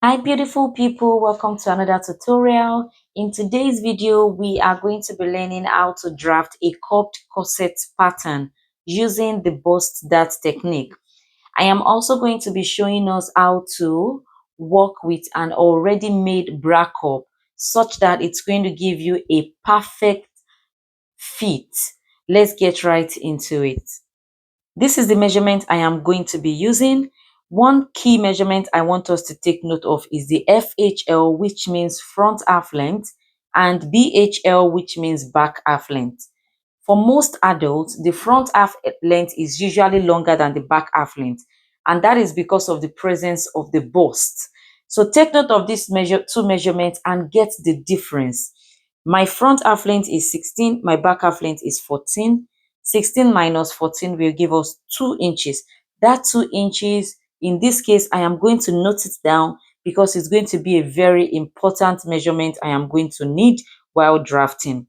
Hi beautiful people, welcome to another tutorial. In today's video we are going to be learning how to draft a cupped corset pattern using the bust dart technique. I am also going to be showing us how to work with an already made bra cup such that it's going to give you a perfect fit. Let's get right into it. This is the measurement I am going to be using. One key measurement I want us to take note of is the FHL, which means front half length, and BHL, which means back half length. For most adults, the front half length is usually longer than the back half length, and that is because of the presence of the bust. So take note of these two measurements and get the difference. My front half length is 16, my back half length is 14. 16 minus 14 will give us 2 inches. That 2 inches, in this case, I am going to note it down because it's going to be a very important measurement I am going to need while drafting.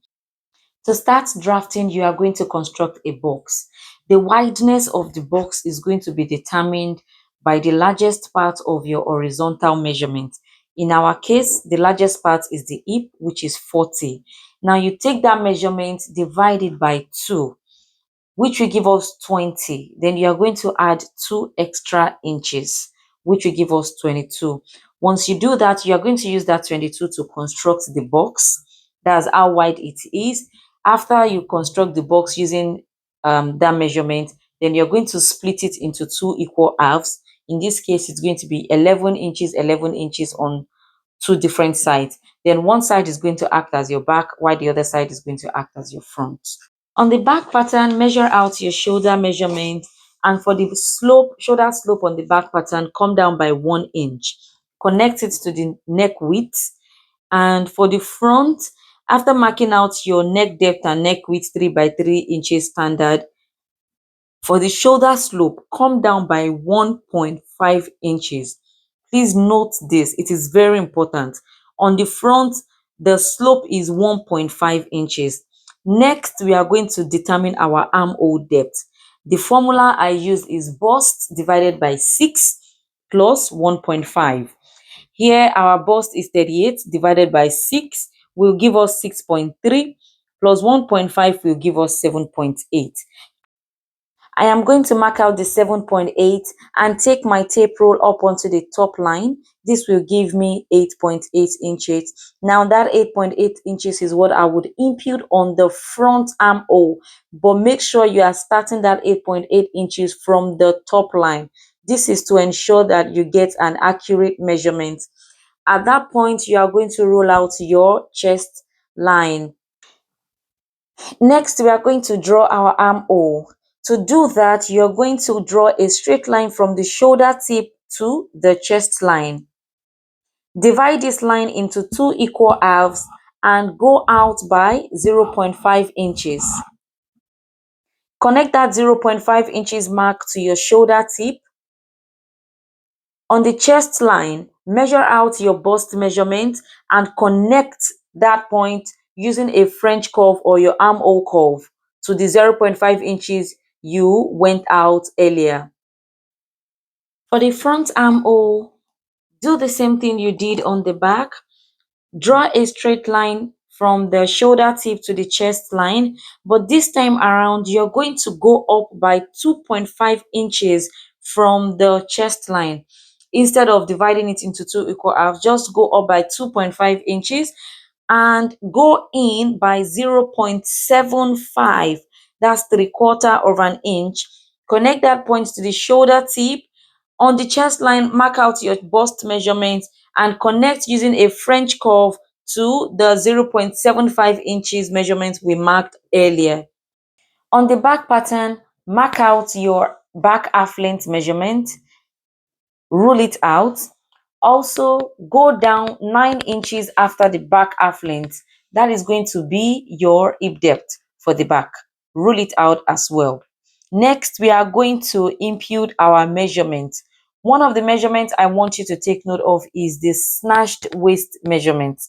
To start drafting, you are going to construct a box. The wideness of the box is going to be determined by the largest part of your horizontal measurement. In our case, the largest part is the hip, which is 40. Now you take that measurement, divide it by 2, which will give us 20. Then you are going to add 2 extra inches, which will give us 22. Once you do that, you are going to use that 22 to construct the box. That's how wide it is. After you construct the box using that measurement, then you're going to split it into 2 equal halves. In this case, it's going to be 11 inches on 2 different sides. Then one side is going to act as your back, while the other side is going to act as your front. On the back pattern, measure out your shoulder measurement, and for the shoulder slope on the back pattern, come down by 1 inch. Connect it to the neck width. And for the front, after marking out your neck depth and neck width 3 by 3 inches standard, for the shoulder slope, come down by 1.5 inches. Please note this, it is very important. On the front, the slope is 1.5 inches. Next, we are going to determine our armhole depth. The formula I use is bust divided by 6 plus 1.5. Here, our bust is 38 divided by 6 will give us 6.3 plus 1.5 will give us 7.8. I am going to mark out the 7.8 and take my tape roll up onto the top line. This will give me 8.8 inches. Now that 8.8 inches is what I would impute on the front armhole, but make sure you are starting that 8.8 inches from the top line. This is to ensure that you get an accurate measurement. At that point, you are going to roll out your chest line. Next, we are going to draw our armhole. To do that, you're going to draw a straight line from the shoulder tip to the chest line. Divide this line into 2 equal halves and go out by 0.5 inches. Connect that 0.5 inches mark to your shoulder tip. On the chest line, measure out your bust measurement and connect that point using a French curve or your armhole curve to the 0.5 inches you went out earlier. For the front armhole, do the same thing you did on the back. Draw a straight line from the shoulder tip to the chest line, but this time around, you're going to go up by 2.5 inches from the chest line. Instead of dividing it into 2 equal halves, just go up by 2.5 inches and go in by 0.75. That's 3/4 of an inch. Connect that point to the shoulder tip. On the chest line, mark out your bust measurement and connect using a French curve to the 0.75 inches measurement we marked earlier. On the back pattern, mark out your back half length measurement, rule it out. Also, go down 9 inches after the back half length. That is going to be your hip depth for the back. Rule it out as well. Next, we are going to impute our measurement. One of the measurements I want you to take note of is the snatched waist measurement.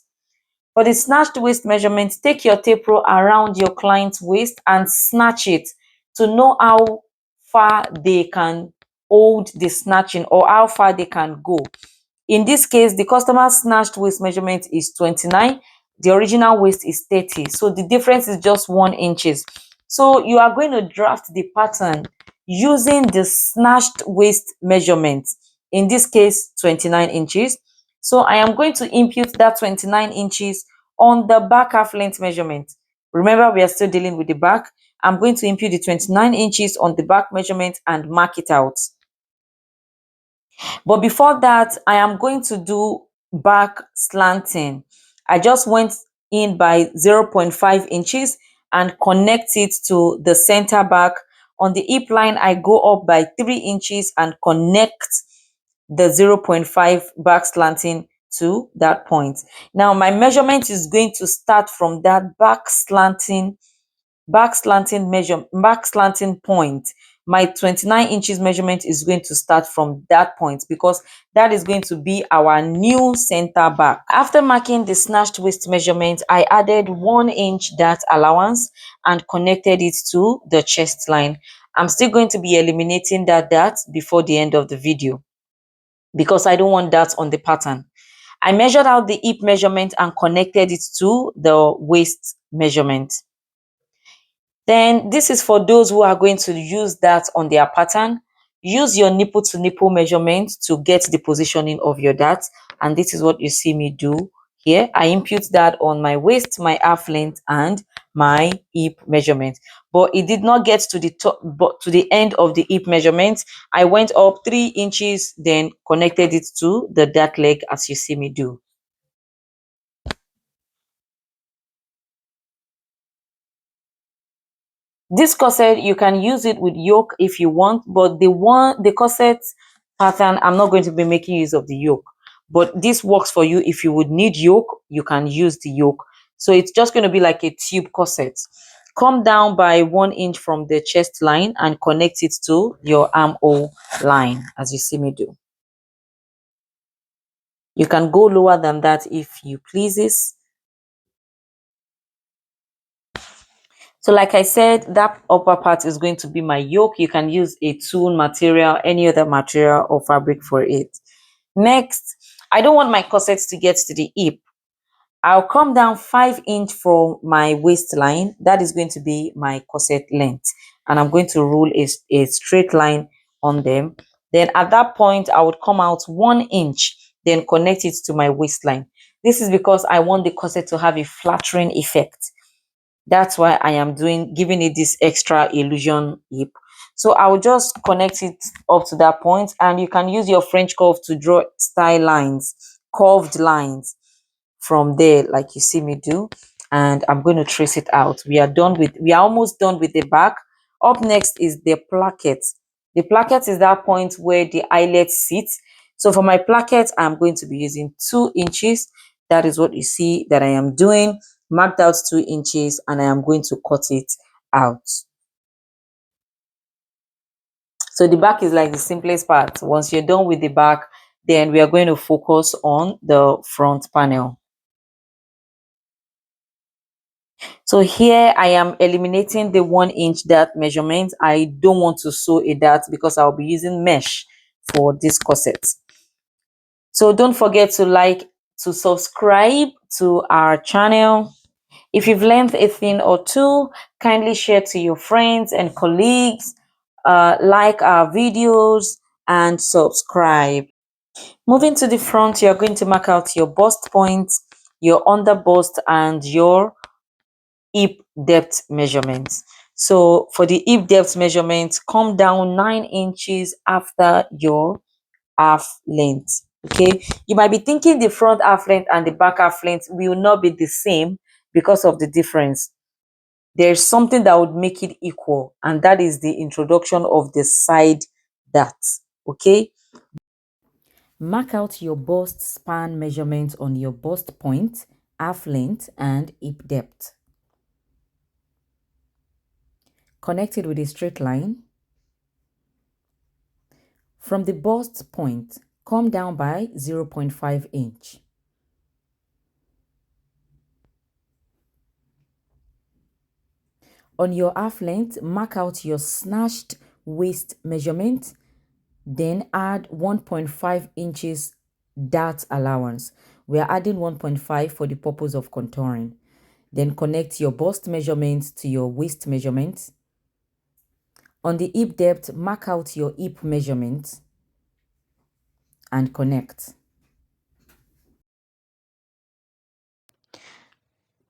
For the snatched waist measurement, take your tape roll around your client's waist and snatch it to know how far they can hold the snatching or how far they can go. In this case, the customer's snatched waist measurement is 29. The original waist is 30. So the difference is just 1 inches. So you are going to draft the pattern using the snatched waist measurement. In this case, 29 inches. So I am going to impute that 29 inches on the back half length measurement. Remember, we are still dealing with the back. I'm going to impute the 29 inches on the back measurement and mark it out. But before that, I am going to do back slanting. I just went in by 0.5 inches and connect it to the center back. On the hip line, I go up by 3 inches and connect the 0.5 back slanting to that point. Now, my measurement is going to start from that back slanting point. My 29 inches measurement is going to start from that point because that is going to be our new center back. After marking the snatched waist measurement, I added 1 inch dart allowance and connected it to the chest line. I'm still going to be eliminating that dart before the end of the video because I don't want that on the pattern. I measured out the hip measurement and connected it to the waist measurement. Then this is for those who are going to use that on their pattern. Use your nipple to nipple measurement to get the positioning of your dart. And this is what you see me do here. I impute that on my waist, my half length, and my hip measurement. But it did not get to the top, but to the end of the hip measurement. I went up 3 inches, then connected it to the dart leg as you see me do. This corset, you can use it with yoke if you want, but the corset pattern, I'm not going to be making use of the yoke. But this works for you. If you would need yoke, you can use the yoke. So it's just going to be like a tube corset. Come down by 1 inch from the chest line and connect it to your armhole line, as you see me do. You can go lower than that if you pleases. So like I said, that upper part is going to be my yoke. You can use a tulle material, any other material or fabric for it. Next, I don't want my corsets to get to the hip. I'll come down 5 inch from my waistline. That is going to be my corset length. And I'm going to rule a straight line on them. Then at that point, I would come out 1 inch, then connect it to my waistline. This is because I want the corset to have a flattering effect. That's why I am giving it this extra illusion hip. So I'll just connect it up to that point, and you can use your French curve to draw style lines, curved lines from there, like you see me do. And I'm going to trace it out. We are almost done with the back. Up next is the placket. The placket is that point where the eyelet sits. So for my placket, I'm going to be using 2 inches. That is what you see that I am doing. Marked out 2 inches, and I am going to cut it out. So the back is like the simplest part. Once you're done with the back, then we are going to focus on the front panel. So here I am eliminating the 1 inch dart measurement. I don't want to sew a dart because I'll be using mesh for this corset. So don't forget to subscribe to our channel. If you've learned a thing or two, kindly share to your friends and colleagues, like our videos, and subscribe. Moving to the front, you're going to mark out your bust points, your under bust, and your hip depth measurements. So for the hip depth measurement, come down 9 inches after your half length. Okay, you might be thinking the front half length and the back half length will not be the same because of the difference. There's something that would make it equal, and that is the introduction of the side dart. Okay, mark out your bust span measurement on your bust point, half length, and hip depth. Connect it with a straight line. From the bust point, come down by 0.5 inch. On your half length, mark out your snatched waist measurement, then add 1.5 inches dart allowance. We are adding 1.5 for the purpose of contouring. Then connect your bust measurement to your waist measurement. On the hip depth, mark out your hip measurement and connect.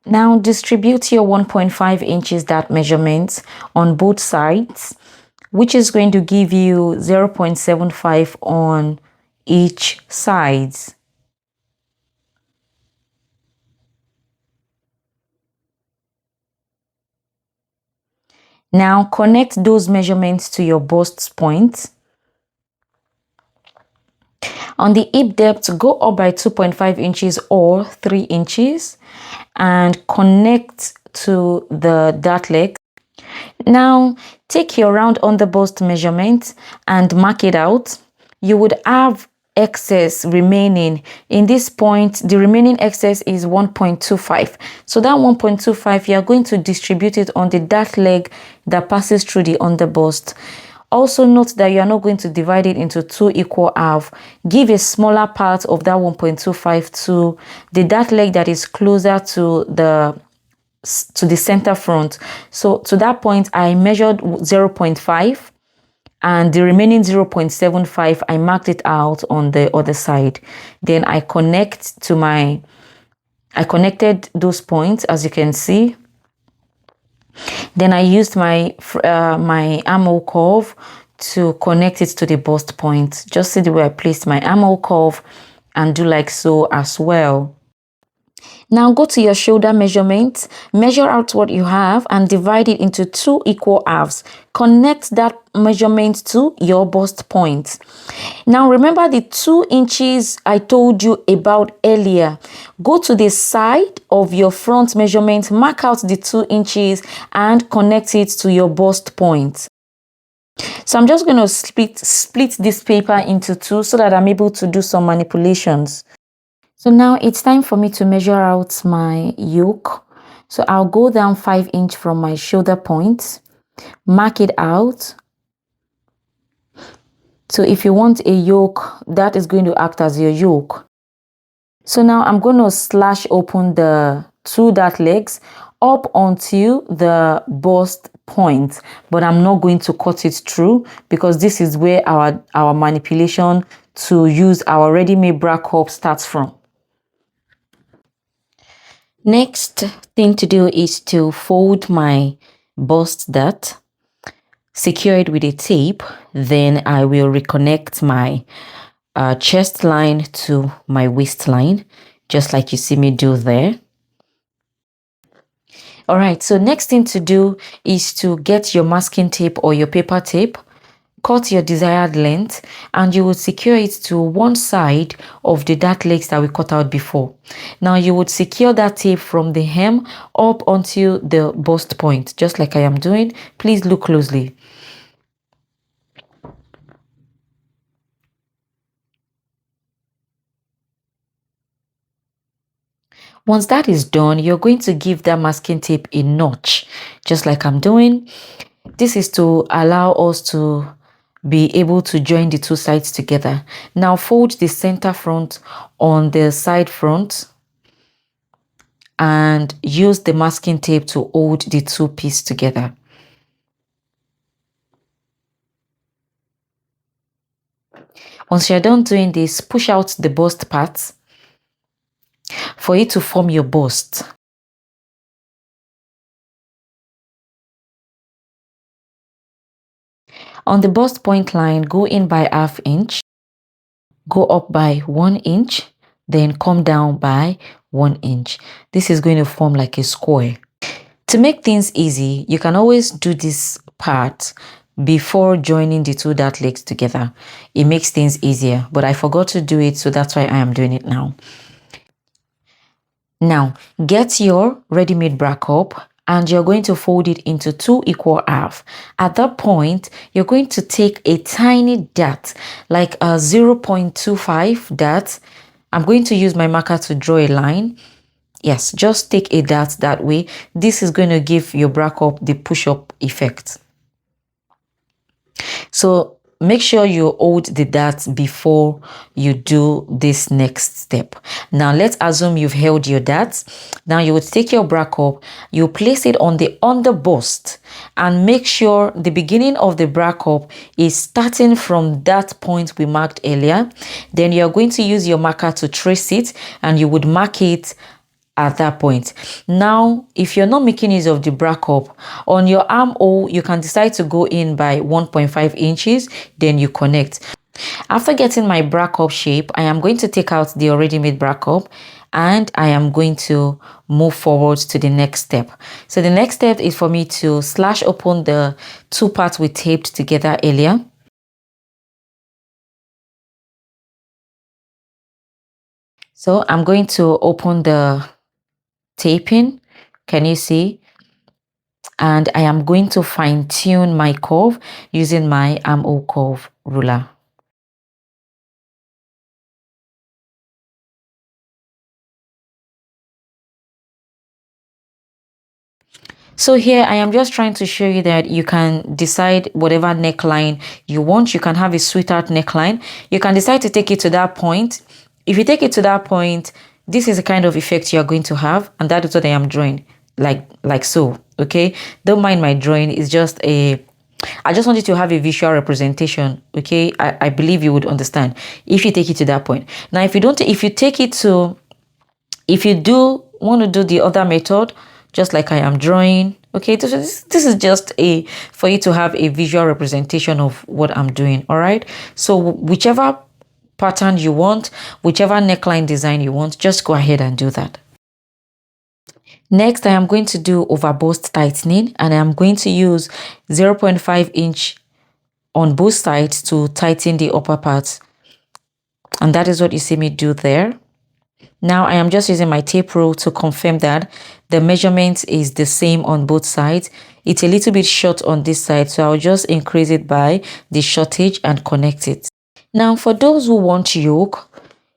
Now distribute your 1.5 inches dart measurement on both sides, which is going to give you 0.75 on each side. Now connect those measurements to your bust point. On the hip depth, go up by 2.5 inches or 3 inches and connect to the dart leg. Now take your round on the bust measurement and mark it out. You would have excess remaining. In this point, the remaining excess is 1.25. So that 1.25, you are going to distribute it on the dart leg that passes through the underbust. Also note that you are not going to divide it into 2 equal halves. Give a smaller part of that 1.25 to the dart leg that is closer to the center front. So to that point, I measured 0.5 and the remaining 0.75, I marked it out on the other side. Then I connected those points, as you can see. Then I used my armhole curve to connect it to the bust point. Just see the way I placed my armhole curve and do like so as well. Now go to your shoulder measurement, measure out what you have and divide it into 2 equal halves. Connect that measurement to your bust point. Now remember the 2 inches I told you about earlier. Go to the side of your front measurement, mark out the 2 inches and connect it to your bust point. So I'm just going to split this paper into 2 so that I'm able to do some manipulations. So now it's time for me to measure out my yoke. So I'll go down 5 inches from my shoulder point, mark it out. So if you want a yoke, that is going to act as your yoke. So now I'm going to slash open the 2 dart legs up onto the bust point, but I'm not going to cut it through because this is where our manipulation to use our ready-made bra cup starts from. Next thing to do is to fold my bust dart, secure it with a tape, then I will reconnect my chest line to my waistline, just like you see me do there. All right, so next thing to do is to get your masking tape or your paper tape, cut your desired length, and you will secure it to one side of the dart legs that we cut out before. Now you would secure that tape from the hem up onto the bust point, just like I am doing. Please look closely. Once that is done, you're going to give that masking tape a notch, just like I'm doing. This is to allow us to be able to join the 2 sides together. Now fold the center front on the side front and use the masking tape to hold the 2 pieces together. Once you're done doing this, push out the bust part for it to form your bust. On the bust point line, go in by ½ inch, go up by 1 inch, then come down by 1 inch. This is going to form like a square. To make things easy, you can always do this part before joining the 2 dart legs together. It makes things easier, but I forgot to do it, so that's why I am doing it now. Now, get your ready-made bra cup and you're going to fold it into 2 equal halves. At that point, you're going to take a tiny dart, like a 0.25 dart. I'm going to use my marker to draw a line. Yes, just take a dart that way. This is going to give your bra cup the push-up effect. So make sure you hold the dart before you do this next step. Now let's assume you've held your dart. Now you would take your bra cup, you place it on the under bust, and make sure the beginning of the bra cup is starting from that point we marked earlier. Then you're going to use your marker to trace it, and you would mark it at that point. Now, if you're not making use of the bra cup, on your armhole, you can decide to go in by 1.5 inches, then you connect. After getting my bra cup shape, I am going to take out the already made bra cup, and I am going to move forward to the next step. So the next step is for me to slash open the two parts we taped together earlier. So I'm going to open the taping. Can you see? And I am going to fine tune my curve using my armhole curve ruler. So here I am just trying to show you that you can decide whatever neckline you want. You can have a sweetheart neckline. You can decide to take it to that point. If you take it to that point, this is the kind of effect you're going to have, and that is what I am drawing, like so. Okay, don't mind my drawing. It's just I just want you to have a visual representation. Okay, I believe you would understand if you take it to that point. Now if you don't, if you do want to do the other method, just like I am drawing, okay, this is just for you to have a visual representation of what I'm doing. All right, so whichever pattern you want, whichever neckline design you want, just go ahead and do that. Next, I am going to do overbust tightening, and I am going to use 0.5 inch on both sides to tighten the upper part, and that is what you see me do there. Now I am just using my tape rule to confirm that the measurement is the same on both sides. It's a little bit short on this side, so I'll just increase it by the shortage and connect it. Now for those who want yoke,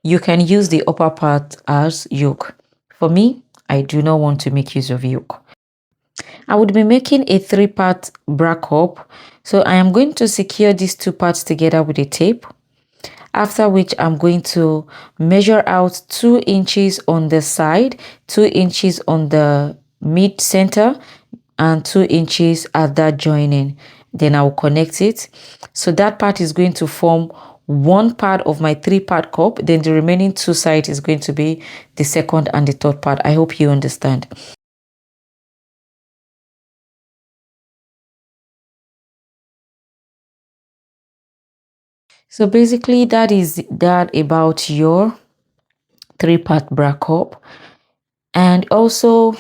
you can use the upper part as yoke. For me, I do not want to make use of yoke. I would be making a 3-part bra cup, so I am going to secure these 2 parts together with a tape. After which I'm going to measure out 2 inches on the side, 2 inches on the mid center, and 2 inches at that joining. Then I'll connect it. So that part is going to form one part of my 3-part cup. Then the remaining 2 sides is going to be the second and the third part. I hope you understand. So basically that is that about your 3-part bra cup. And also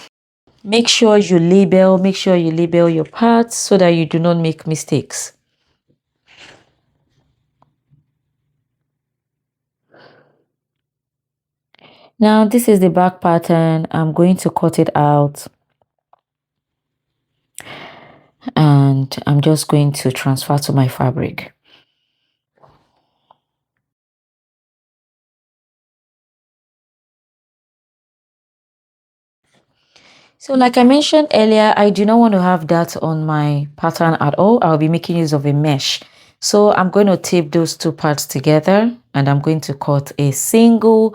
make sure you label your parts so that you do not make mistakes. Now this is the back pattern. I'm going to cut it out, and I'm just going to transfer to my fabric. So like I mentioned earlier, I do not want to have that on my pattern at all. I'll be making use of a mesh. So I'm going to tape those 2 parts together, and I'm going to cut a single,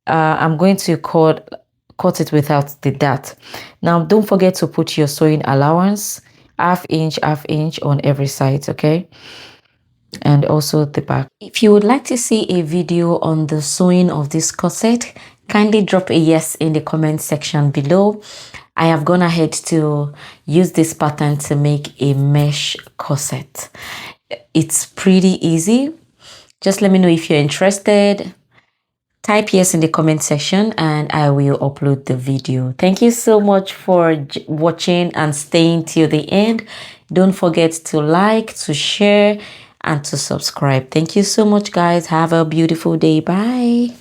I'm going to cut it without the dart. Now don't forget to put your sewing allowance, half inch on every side, okay? And also the back. If you would like to see a video on the sewing of this corset, kindly drop a yes in the comment section below. I have gone ahead to use this pattern to make a mesh corset. It's pretty easy. Just let me know if you're interested. Type yes in the comment section and I will upload the video. Thank you so much for watching and staying till the end. Don't forget to like, to share, and to subscribe. Thank you so much, guys. Have a beautiful day. Bye.